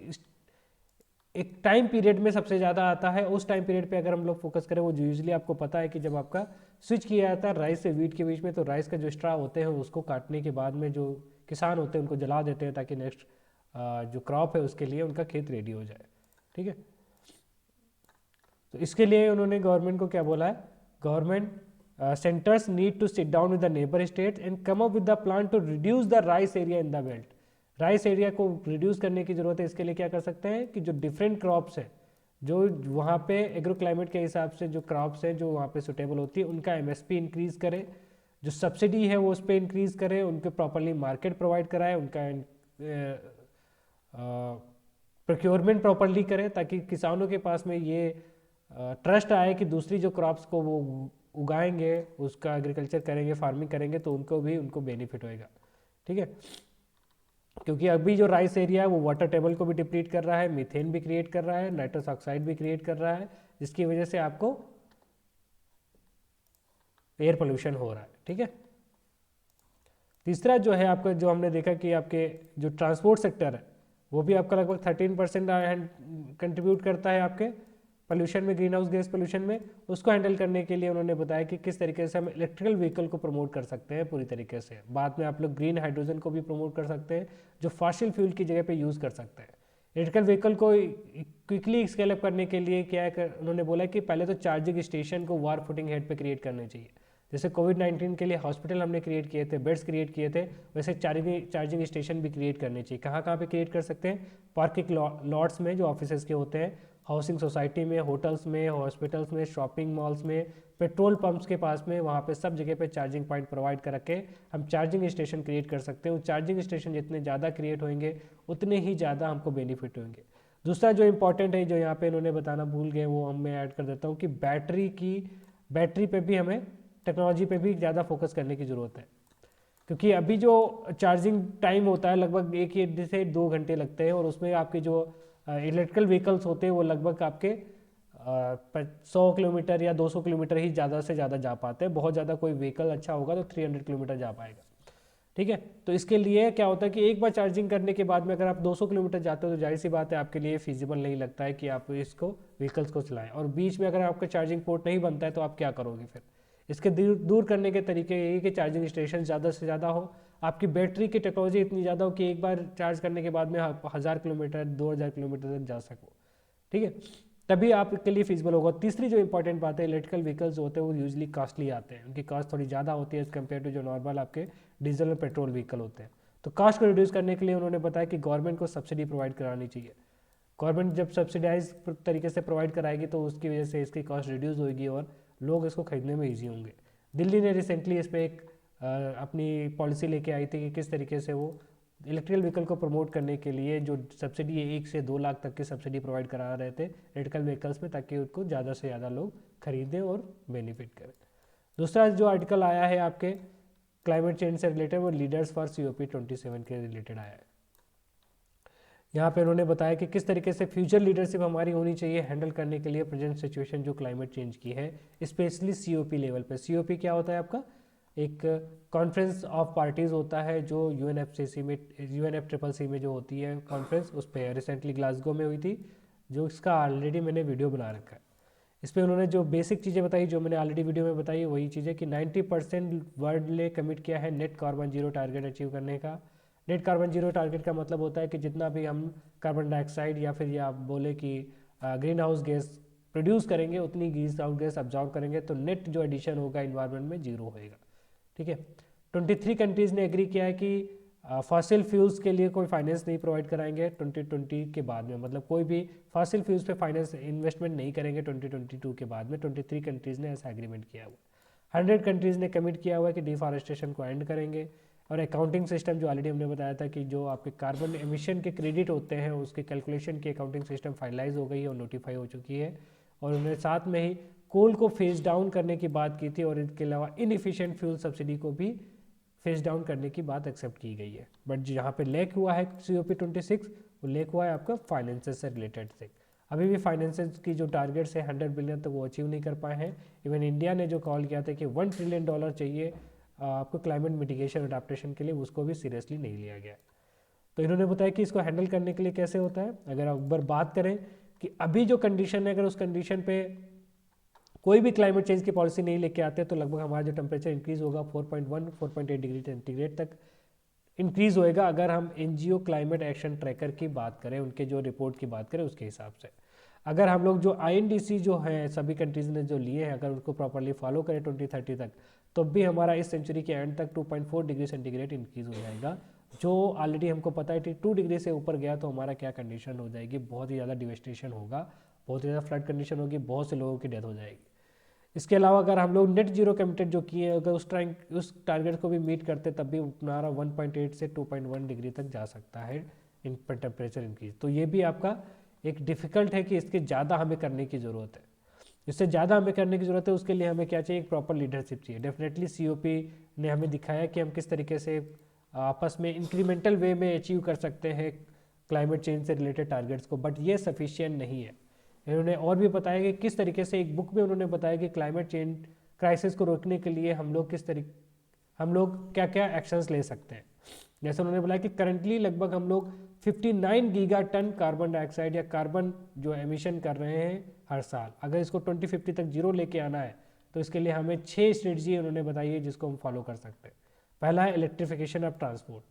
एक टाइम पीरियड में सबसे ज़्यादा आता है। उस टाइम पीरियड पे अगर हम लोग फोकस करें, वो यूजली आपको पता है कि जब आपका स्विच किया जाता है राइस से वीट के बीच में, तो राइस का जो स्ट्रा होते हैं उसको काटने के बाद में जो किसान होते हैं उनको जला देते हैं ताकि नेक्स्ट जो क्रॉप है उसके लिए उनका खेत रेडी हो जाए। ठीक है, तो इसके लिए उन्होंने गवर्नमेंट को क्या बोला है, government centres need to sit down with the neighbour state and come up with the plan to reduce the rice area in the belt. Rice area को रिड्यूस करने की जरूरत है। इसके लिए क्या कर सकते हैं कि जो डिफरेंट क्रॉप्स है, जो वहाँ पे एग्रो क्लाइमेट के हिसाब से जो क्रॉप्स है जो वहाँ पे सुटेबल होती है, उनका एमएसपी इंक्रीज करे, जो सब्सिडी है वो उस पर इंक्रीज करे, उनके प्रॉपरली मार्केट प्रोवाइड कराए, उनका प्रोक्योरमेंट प्रॉपरली करे, ताकि किसानों के पास में ये ट्रस्ट आए कि दूसरी जो क्रॉप्स को वो उगाएंगे, उसका एग्रीकल्चर करेंगे, फार्मिंग करेंगे, तो उनको बेनिफिट होएगा। ठीक है, क्योंकि अभी जो राइस एरिया है वो वाटर टेबल को भी डिप्लीट कर रहा है, मीथेन भी क्रिएट कर रहा है, नाइट्रस ऑक्साइड भी क्रिएट कर रहा है, जिसकी वजह से आपको एयर पोल्यूशन हो रहा है। ठीक है, तीसरा जो है आपका, जो हमने देखा कि आपके जो ट्रांसपोर्ट सेक्टर है वो भी आपका लगभग 13% कंट्रीब्यूट करता है आपके पोल्यूशन में, ग्रीन हाउस गैस पोल्यूशन में। उसको हैंडल करने के लिए उन्होंने बताया कि किस तरीके से हम इलेक्ट्रिकल व्हीकल को प्रमोट कर सकते हैं पूरी तरीके से। बाद में आप लोग ग्रीन हाइड्रोजन को भी प्रमोट कर सकते हैं, जो फॉसिल फ्यूल की जगह पे यूज़ कर सकते हैं। इलेक्ट्रिकल व्हीकल को क्विकली स्केल अप करने के लिए क्या है, उन्होंने बोला कि पहले तो चार्जिंग स्टेशन को वार फुटिंग हेड पे क्रिएट करने चाहिए। जैसे कोविड-19 के लिए हॉस्पिटल हमने क्रिएट किए थे, बेड्स क्रिएट किए थे, वैसे चार्जिंग स्टेशन भी क्रिएट करने चाहिए। कहाँ कहाँ पे क्रिएट कर सकते हैं, पार्किंग लॉट्स में जो ऑफिसेज के होते हैं, हाउसिंग सोसाइटी में, होटल्स में, हॉस्पिटल्स में, शॉपिंग मॉल्स में, पेट्रोल पंप्स के पास में, वहाँ पे सब जगह पे चार्जिंग पॉइंट प्रोवाइड कर के हम चार्जिंग स्टेशन क्रिएट कर सकते हैं। वो चार्जिंग स्टेशन जितने ज़्यादा क्रिएट होंगे उतने ही ज़्यादा हमको बेनिफिट होंगे। दूसरा जो इंपॉर्टेंट है, जो यहाँ पे इन्होंने बताना भूल गए, वो हम मैं ऐड कर देता हूँ कि बैटरी पे भी हमें, टेक्नोलॉजी पे भी ज़्यादा फोकस करने की ज़रूरत है। क्योंकि अभी जो चार्जिंग टाइम होता है लगभग 1 से 2 घंटे लगते हैं, और उसमें आपके जो इलेक्ट्रिकल व्हीकल्स होते हैं वो लगभग आपके 100 किलोमीटर या 200 किलोमीटर ही ज़्यादा से ज़्यादा जा पाते हैं। बहुत ज़्यादा कोई व्हीकल अच्छा होगा तो 300 किलोमीटर जा पाएगा। ठीक है, तो इसके लिए क्या होता है कि एक बार चार्जिंग करने के बाद में अगर आप 200 किलोमीटर जाते हो तो जाहिर सी बात है आपके लिए फिजिबल नहीं लगता है कि आप इसको व्हीकल्स को चलाएं। और बीच में अगर आपका चार्जिंग पोर्ट नहीं बनता है तो आप क्या करोगे फिर। इसके दूर करने के तरीके यही कि चार्जिंग स्टेशन ज़्यादा से ज़्यादा हो, आपकी बैटरी की टेक्नोलॉजी इतनी ज़्यादा हो कि एक बार चार्ज करने के बाद में 1000 किलोमीटर 2000 किलोमीटर तक जा सको। ठीक है, तभी आपके लिए फिजिबल होगा। तीसरी जो इंपॉर्टेंट बात है, इलेक्ट्रिकल व्हीकल्स होते हैं वो यूजली कॉस्टली आते हैं, उनकी कॉस्ट थोड़ी ज़्यादा होती है एज़ कम्पेयर टू जो नॉर्मल आपके डीजल और पेट्रोल व्हीकल होते हैं। तो कॉस्ट को रिड्यूस करने के लिए उन्होंने बताया कि गवर्नमेंट को सब्सिडी प्रोवाइड करानी चाहिए। गवर्नमेंट जब सब्सिडाइज तरीके से प्रोवाइड कराएगी तो उसकी वजह से इसकी कॉस्ट रिड्यूस होगी और लोग इसको खरीदने में ईजी होंगे। दिल्ली ने रिसेंटली इस पर एक अपनी पॉलिसी लेके आई थी कि किस तरीके से वो इलेक्ट्रिकल व्हीकल को प्रमोट करने के लिए जो सब्सिडी है 1 से 2 लाख तक की सब्सिडी प्रोवाइड करा रहे थे इलेक्ट्रिकल व्हीकल्स में, ताकि उनको ज़्यादा से ज़्यादा लोग खरीदें और बेनिफिट करें। दूसरा जो आर्टिकल आया है आपके क्लाइमेट चेंज से रिलेटेड, वो लीडर्स फॉर COP27 के रिलेटेड आया है। यहाँ पे उन्होंने बताया कि किस तरीके से फ्यूचर लीडरशिप हमारी होनी चाहिए हैंडल करने के लिए प्रेजेंट सिचुएशन जो क्लाइमेट चेंज की है, स्पेशली COP लेवल पे। COP क्या होता है आपका, एक कॉन्फ्रेंस ऑफ पार्टीज़ होता है जो UNFCCC में, UNFCCC में जो होती है कॉन्फ्रेंस, उस पर रिसेंटली ग्लासगो में हुई थी, जो इसका ऑलरेडी मैंने वीडियो बना रखा है। इस पर उन्होंने जो बेसिक चीज़ें बताई जो मैंने ऑलरेडी वीडियो में बताई, वही चीज़ें कि 90% वर्ल्ड ने कमिट किया है net carbon zero target achieve करने का। नेट कार्बन जीरो टारगेट का मतलब होता है कि जितना भी हम कार्बन डाइऑक्साइड या फिर या बोले कि ग्रीन हाउस गैस प्रोड्यूस करेंगे उतनी ग्रीन हाउस गैस अब्जॉर्व करेंगे, तो नेट जो एडिशन होगा इन्वायरमेंट में जीरो होएगा। ठीक है, 23 कंट्रीज़ ने एग्री किया है कि फॉसिल फ्यूल्स के लिए कोई फाइनेंस नहीं प्रोवाइड कराएंगे 2020 के बाद में, मतलब कोई भी फॉसिल फ्यूल्स पे फाइनेंस इन्वेस्टमेंट नहीं करेंगे 2022 के बाद में। 23 कंट्रीज़ ने ऐसा एग्रीमेंट किया हुआ। 100 कंट्रीज़ ने कमिट किया हुआ है कि डिफॉरेस्टेशन को एंड करेंगे। और अकाउंटिंग सिस्टम जो ऑलरेडी हमने बताया था कि जो आपके कार्बन एमिशन के क्रेडिट होते हैं उसके कैलकुलेशन की अकाउंटिंग सिस्टम फाइनलाइज हो गई है और नोटिफाई हो चुकी है। और उन्होंने साथ में ही कोल को फेज डाउन करने की बात की थी, और इसके अलावा इनएफिशिएंट फ्यूल सब्सिडी को भी फेज डाउन करने की बात एक्सेप्ट की गई है। बट जहाँ पे लेक हुआ है COP26, वो लेक हुआ है आपका फाइनेंसेस से रिलेटेड से। अभी भी फाइनेंसेस की जो टारगेट्स है 100 बिलियन तक वो अचीव नहीं कर पाए हैं। इवन इंडिया ने जो कॉल किया था कि $1 ट्रिलियन चाहिए आपको क्लाइमेट मिटिगेशन अडाप्टेशन के लिए, उसको भी सीरियसली नहीं लिया गया। तो इन्होंने बताया कि इसको हैंडल करने के लिए कैसे होता है। अगर एक बार बात करें कि अभी जो कंडीशन है, अगर उस कंडीशन पे कोई भी क्लाइमेट चेंज की पॉलिसी नहीं लेके आते तो लगभग हमारा जो टेम्परेचर इंक्रीज होगा 4.8 डिग्री सेंटीग्रेड तक इंक्रीज होएगा, अगर हम एनजीओ क्लाइमेट एक्शन ट्रैकर की बात करें, उनके जो रिपोर्ट की बात करें उसके हिसाब से। अगर हम लोग जो आईएनडीसी जो है सभी कंट्रीज ने जो लिए हैं, अगर उनको प्रॉपरली फॉलो करें 2030 तक, तो भी हमारा इस सेंचुरी के एंड तक 2.4 डिग्री सेंटीग्रेड इंक्रीज हो जाएगा, जो ऑलरेडी हमको पता है कि 2 डिग्री से ऊपर गया तो हमारा क्या कंडीशन हो जाएगी, बहुत ही ज़्यादा डिवेस्टेशन होगा, बहुत ही ज़्यादा फ्लड कंडीशन होगी, बहुत से लोगों की डेथ हो जाएगी। इसके अलावा अगर हम लोग नेट जीरो कमिटेड जो किए, अगर उस टारगेट को भी मीट करते तब भी हमारा 1.8 से 2.1 डिग्री तक जा सकता है इन टेम्परेचर इंक्रीज। तो ये भी आपका एक डिफ़िकल्ट है कि इसके ज़्यादा हमें करने की ज़रूरत है। इससे ज़्यादा हमें करने की ज़रूरत है, उसके लिए हमें क्या चाहिए, एक प्रॉपर लीडरशिप चाहिए। डेफिनेटली सीओपी ने हमें दिखाया कि हम किस तरीके से आपस में इंक्रीमेंटल वे में अचीव कर सकते हैं क्लाइमेट चेंज से रिलेटेड टारगेट्स को, बट ये सफिशिएंट नहीं है। इन्होंने और भी बताया कि किस तरीके से, एक बुक में उन्होंने बताया कि क्लाइमेट चेंज क्राइसिस को रोकने के लिए हम लोग क्या क्या एक्शंस ले सकते हैं। जैसे उन्होंने बोला कि करंटली लगभग हम लोग 59 गीगा टन कार्बन डाइऑक्साइड या कार्बन जो एमिशन कर रहे हैं हर साल, अगर इसको 2050 तक जीरो लेके आना है तो इसके लिए हमें 6 स्ट्रेटजी उन्होंने बताई है जिसको हम फॉलो कर सकते हैं। पहला है electrification of transport.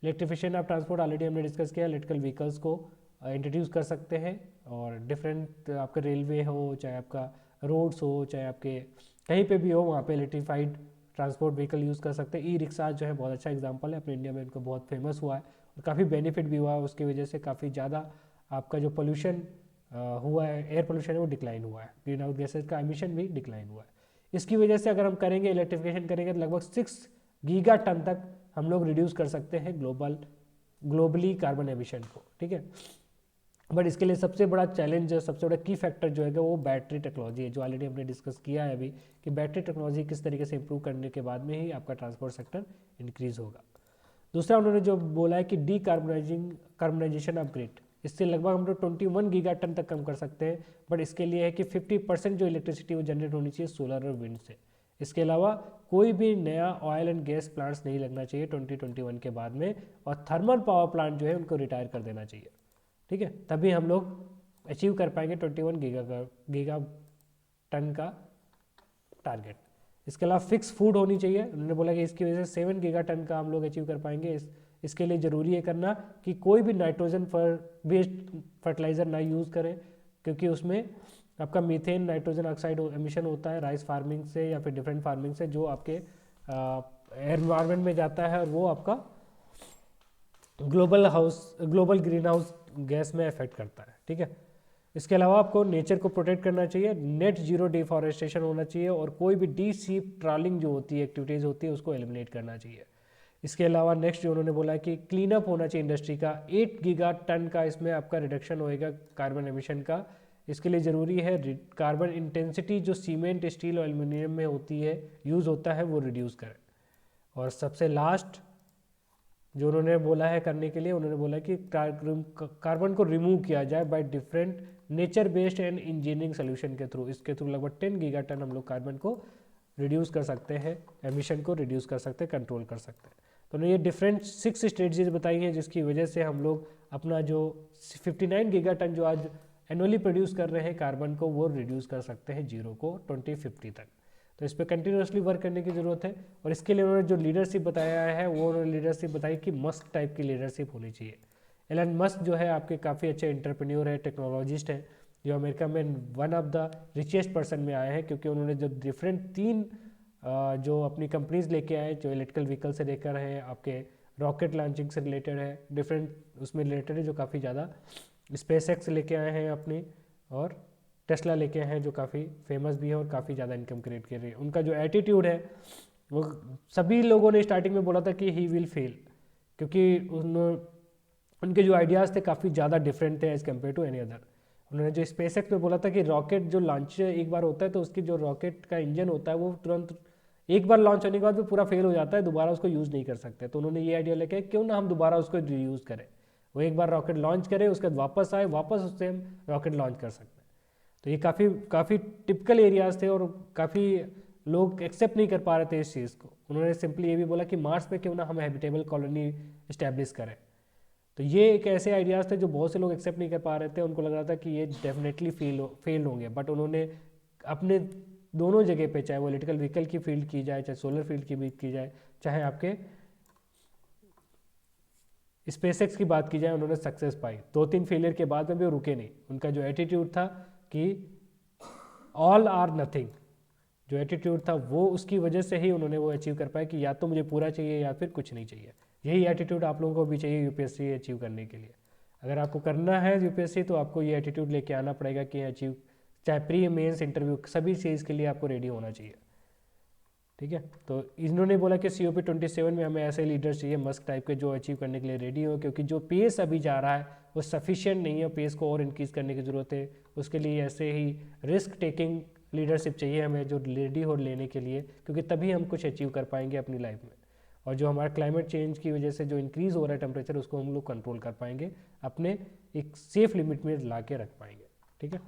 Electrification of transport already हमने डिस्कस किया, इलेक्ट्रिकल व्हीकल्स को इंट्रोड्यूस कर सकते हैं, और डिफरेंट आपका रेलवे हो, चाहे आपका रोड्स हो, चाहे आपके कहीं पे भी हो, वहाँ पे इलेक्ट्रीफाइड ट्रांसपोर्ट व्हीकल यूज़ कर सकते हैं। ई रिक्शा जो है बहुत अच्छा एग्जांपल है, अपने इंडिया में इनको बहुत फेमस हुआ है और काफ़ी बेनिफिट भी हुआ है, उसकी वजह से काफ़ी ज़्यादा आपका जो पोल्यूशन हुआ है, एयर पोल्यूशन है वो डिक्लाइन हुआ है, ग्रीन हाउस गैसेज का एमिशन भी डिक्लाइन हुआ है। इसकी वजह से अगर हम करेंगे इलेक्ट्रिफिकेशन करेंगे तो लगभग 6 गीगा टन तक हम लोग रिड्यूस कर सकते हैं ग्लोबली कार्बन एमिशन को, ठीक है। बट इसके लिए सबसे बड़ा चैलेंज, सबसे बड़ा की फैक्टर जो है वो बैटरी टेक्नोलॉजी है, जो ऑलरेडी हमने डिस्कस किया है अभी कि बैटरी टेक्नोलॉजी किस तरीके से इंप्रूव करने के बाद में ही आपका ट्रांसपोर्ट सेक्टर इंक्रीज होगा। दूसरा उन्होंने जो बोला है कि कार्बनाइजेशन ऑफ ग्रिड, इससे लगभग हम लोग 21 गीगा टन तक कम कर सकते हैं, बट इसके लिए है कि 50% जो इलेक्ट्रिसिटी वो जनरेट होनी चाहिए सोलर और विंड से। इसके अलावा कोई भी नया ऑयल एंड गैस प्लांट्स नहीं लगना चाहिए 2021 के बाद में, और थर्मल पावर प्लांट जो है उनको रिटायर कर देना चाहिए, ठीक है। तभी हम लोग अचीव कर पाएंगे 21 गीगा टन का टारगेट। इसके अलावा फिक्स फूड होनी चाहिए, उन्होंने बोला कि इसकी वजह से 7 गीगा टन का हम लोग अचीव कर पाएंगे। इसके लिए ज़रूरी है करना कि कोई भी नाइट्रोजन बेस्ड फर्टिलाइज़र ना यूज़ करें, क्योंकि उसमें आपका मीथेन नाइट्रोजन ऑक्साइड एमिशन होता है राइस फार्मिंग से या फिर डिफरेंट फार्मिंग से, जो आपके एनवायरनमेंट में जाता है और वो आपका ग्लोबल ग्रीन हाउस गैस में अफेक्ट करता है, ठीक है। इसके अलावा आपको नेचर को प्रोटेक्ट करना चाहिए, नेट जीरो डिफॉरेस्टेशन होना चाहिए, और कोई भी डी सीप ट्रॉलिंग जो होती है एक्टिविटीज़ होती है उसको एलिमिनेट करना चाहिए। इसके अलावा नेक्स्ट जो उन्होंने बोला कि क्लीन अप होना चाहिए इंडस्ट्री का, 8 गीगा टन का इसमें आपका रिडक्शन होएगा कार्बन एमिशन का। इसके लिए ज़रूरी है कार्बन इंटेंसिटी जो सीमेंट, स्टील और एल्यूमिनियम में होती है, यूज़ होता है, वो रिड्यूस करें। और सबसे लास्ट जो उन्होंने बोला है करने के लिए, उन्होंने बोला कि कार्बन को रिमूव किया जाए by different nature based and engineering solution के थ्रू। इसके थ्रू लगभग 10 गीगा टन हम लोग कार्बन को रिड्यूस कर सकते हैं, एमिशन को रिड्यूस कर सकते हैं, कंट्रोल कर सकते हैं। तो उन्होंने ये डिफरेंट 6 स्ट्रेटजीज बताई हैं जिसकी वजह से हम लोग अपना जो 59 गीगा टन जो आज एनुअली प्रोड्यूस कर रहे हैं कार्बन को, वो रिड्यूस कर सकते हैं जीरो को 2050 तक। तो इस पर कंटिन्यूसली वर्क करने की ज़रूरत है। और इसके लिए उन्होंने जो लीडरशिप बताया है वो उन्होंने लीडरशिप बताई कि मस्क टाइप की लीडरशिप होनी चाहिए। एलन मस्क जो है आपके काफ़ी अच्छे एंटरप्रेन्योर है, टेक्नोलॉजिस्ट हैं, जो अमेरिका में one of the richest person में आए हैं, क्योंकि उन्होंने जो डिफरेंट 3 जो अपनी कंपनीज लेके आए, जो इलेक्ट्रिकल व्हीकल से लेकर है, आपके रॉकेट लॉन्चिंग से रिलेटेड है, डिफरेंट उसमें रिलेटेड है, जो काफ़ी ज़्यादा स्पेस एक्स लेके आए हैं अपनी, और टेस्ला लेके आए हैं जो काफ़ी फेमस भी है और काफ़ी ज़्यादा इनकम क्रिएट कर रही है। उनका जो एटीट्यूड है वो सभी लोगों ने स्टार्टिंग में बोला था कि ही विल फेल, क्योंकि उनके जो आइडियाज़ थे काफ़ी ज़्यादा डिफरेंट थे as compared to any other. उन्होंने जो स्पेस एक्स में बोला था कि रॉकेट जो लॉन्च एक बार होता है तो उसकी जो रॉकेट का इंजन होता है वो तुरंत एक बार लॉन्च होने के बाद वो पूरा फेल हो जाता है, दोबारा उसको यूज़ नहीं कर सकते। तो उन्होंने ये आइडिया लेके क्यों ना हम दोबारा उसको रीयूज़ करें, वो एक बार रॉकेट लॉन्च करें उसके बाद वापस आए, वापस उससे हम रॉकेट लॉन्च कर सकते हैं। तो ये काफ़ी टिपिकल एरियाज़ थे और काफ़ी लोग एक्सेप्ट नहीं कर पा रहे थे इस चीज़ को। उन्होंने सिंपली ये भी बोला कि मार्स पे क्यों ना हम हैबिटेबल कॉलोनी इस्टेब्लिश करें। तो ये एक ऐसे आइडियाज़ थे जो बहुत से लोग एक्सेप्ट नहीं कर पा रहे थे, उनको लग रहा था कि ये डेफिनेटली फेल होंगे, बट उन्होंने अपने दोनों जगह पे, चाहे वो इलेक्ट्रिकल व्हीकल की फील्ड की जाए, चाहे सोलर फील्ड की बात की जाए, चाहे आपके स्पेसएक्स की बात की जाए, उन्होंने सक्सेस पाई। 2-3 फेलियर के बाद में भी वो रुके नहीं। उनका जो एटीट्यूड था कि ऑल आर नथिंग, जो एटीट्यूड था वो उसकी वजह से ही उन्होंने वो अचीव कर पाए कि या तो मुझे पूरा चाहिए या फिर कुछ नहीं चाहिए। यही एटीट्यूड आप लोगों को भी चाहिए यूपीएससी अचीव करने के लिए। अगर आपको करना है यूपीएससी तो आपको ये एटीट्यूड लेके आना पड़ेगा कि अचीव, चाहे प्री मेंस इंटरव्यू, सभी चीज़ के लिए आपको रेडी होना चाहिए। ठीक है, तो इन्होंने बोला कि COP 27 में हमें ऐसे लीडर्स चाहिए मस्क टाइप के जो अचीव करने के लिए रेडी हो, क्योंकि जो पेस अभी जा रहा है वो सफिशिएंट नहीं है, पेस को और इंक्रीज़ करने की ज़रूरत है। उसके लिए ऐसे ही रिस्क टेकिंग लीडरशिप चाहिए हमें, जो रेडी हो लेने के लिए, क्योंकि तभी हम कुछ अचीव कर पाएंगे अपनी लाइफ में। और जो हमारा क्लाइमेट चेंज की वजह से जो इंक्रीज़ हो रहा है टेम्परेचर, उसको हम लोग कंट्रोल कर पाएंगे, अपने एक सेफ लिमिट में ला के रख पाएंगे। ठीक है,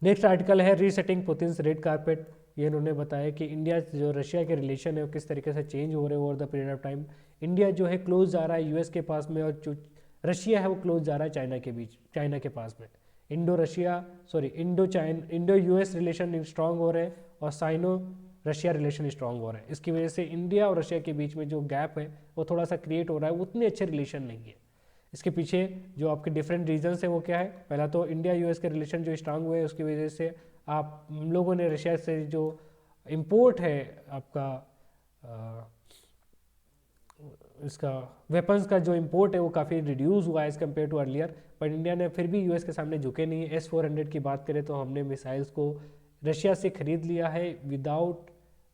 नेक्स्ट आर्टिकल है रीसेटिंग पुतिन्स रेड कारपेट। ये इन्होंने बताया कि इंडिया जो रशिया के रिलेशन है वो किस तरीके से चेंज हो रहे हैं over the period of time. India जो है क्लोज जा रहा है यूएस के पास में, और जो रशिया है वो क्लोज जा रहा है चाइना के पास में। इंडो यूएस रिलेशन स्ट्रांग हो रहे हैं और साइनो रशिया रिलेशन स्ट्रांग हो रहे हैं। इसकी वजह से इंडिया और रशिया के बीच में जो गैप है वो थोड़ा सा क्रिएट हो रहा है, उतने अच्छे रिलेशन नहीं है। इसके पीछे जो आपके डिफरेंट रीजन्स है वो क्या है? पहला तो इंडिया यूएस के रिलेशन जो स्ट्रांग हुए हैं उसकी वजह से हम लोगों ने रशिया से जो इम्पोर्ट है आपका इसका वेपन्स का जो इम्पोर्ट है वो काफ़ी रिड्यूस हुआ है as compared to earlier, but India ने फिर भी यूएस के सामने झुके नहीं है। S-400 की बात करें तो हमने मिसाइल्स को रशिया से ख़रीद लिया है विदाउट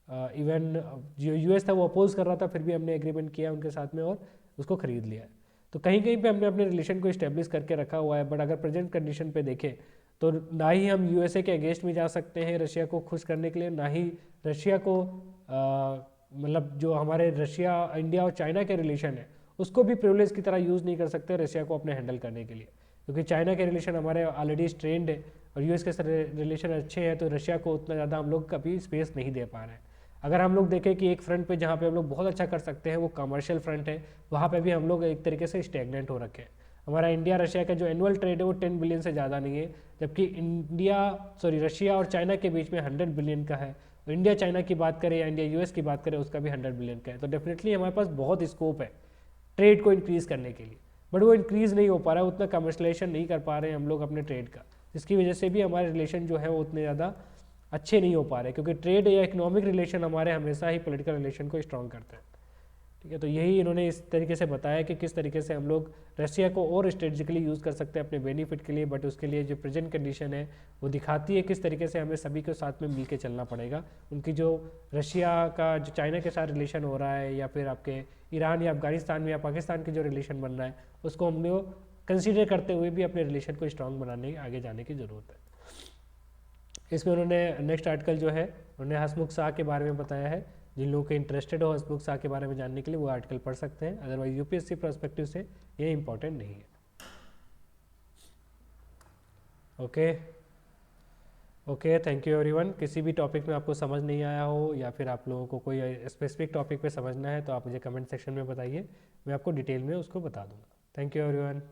इवन जो यूएस था वो अपोज कर रहा था, फिर भी हमने एग्रीमेंट किया उनके साथ में और उसको ख़रीद लिया है। तो कहीं कहीं पे हमने अपने रिलेशन को इस्टेब्लिश करके रखा हुआ है, बट अगर प्रेजेंट कंडीशन पे देखें तो ना ही हम यूएसए के अगेंस्ट में जा सकते हैं रशिया को खुश करने के लिए, ना ही रशिया को मतलब जो हमारे रशिया इंडिया और चाइना के रिलेशन है उसको भी प्रिविलेज की तरह यूज़ नहीं कर सकते रशिया को अपने हैंडल करने के लिए, क्योंकि चाइना के रिलेशन हमारे ऑलरेडी स्ट्रेंड है और यूएस के रिलेशन अच्छे हैं, तो रशिया को उतना ज़्यादा हम लोग कभी स्पेस नहीं दे पा रहे हैं। अगर हम लोग देखें कि एक फ्रंट पे जहाँ पे हम लोग बहुत अच्छा कर सकते हैं वो कमर्शियल फ्रंट है, वहाँ पे भी हम लोग एक तरीके से स्टेगनेंट हो रखे हैं। हमारा इंडिया रशिया का जो एनुअल ट्रेड है वो 10 बिलियन से ज़्यादा नहीं है, जबकि रशिया और चाइना के बीच में 100 बिलियन का है। और इंडिया चाइना की बात करें या इंडिया यूएस की बात करें उसका भी 100 बिलियन का है। तो डेफिनेटली हमारे पास बहुत स्कोप है ट्रेड को इंक्रीज़ करने के लिए, बट वो इंक्रीज़ नहीं हो पा रहा है, उतना कमर्शलाइजेशन नहीं कर पा रहे हैं हम लोग अपने ट्रेड का, जिसकी वजह से भी हमारे रिलेशन जो है वो उतने ज़्यादा अच्छे नहीं हो पा रहे, क्योंकि ट्रेड या इकोनॉमिक रिलेशन हमारे हमेशा ही पॉलिटिकल रिलेशन को स्ट्रॉन्ग करते हैं। ठीक है, तो यही इन्होंने इस तरीके से बताया कि किस तरीके से हम लोग रशिया को और स्ट्रेटजिकली यूज़ कर सकते हैं अपने बेनिफिट के लिए, बट उसके लिए जो प्रेजेंट कंडीशन है वो दिखाती है किस तरीके से हमें सभी के साथ में मिल के चलना पड़ेगा। उनकी जो रशिया का जो चाइना के साथ रिलेशन हो रहा है, या फिर आपके ईरान या अफगानिस्तान में या पाकिस्तान के जो रिलेशन बन रहा है, उसको हम लोग कंसिडर करते हुए भी अपने रिलेशन को स्ट्रॉन्ग बनाने आगे जाने की ज़रूरत है। इसमें उन्होंने नेक्स्ट आर्टिकल जो है उन्होंने हसमुख शाह के बारे में बताया है। जिन लोगों के इंटरेस्टेड हो हसमुख शाह के बारे में जानने के लिए वो आर्टिकल पढ़ सकते हैं, अदरवाइज यूपीएससी पर्सपेक्टिव से ये इंपॉर्टेंट नहीं है। Okay, thank you everyone. किसी भी टॉपिक में आपको समझ नहीं आया हो या फिर आप लोगों को कोई स्पेसिफिक टॉपिक पे समझना है तो आप मुझे कमेंट सेक्शन में बताइए, मैं आपको डिटेल में उसको बता दूंगा। Thank you everyone.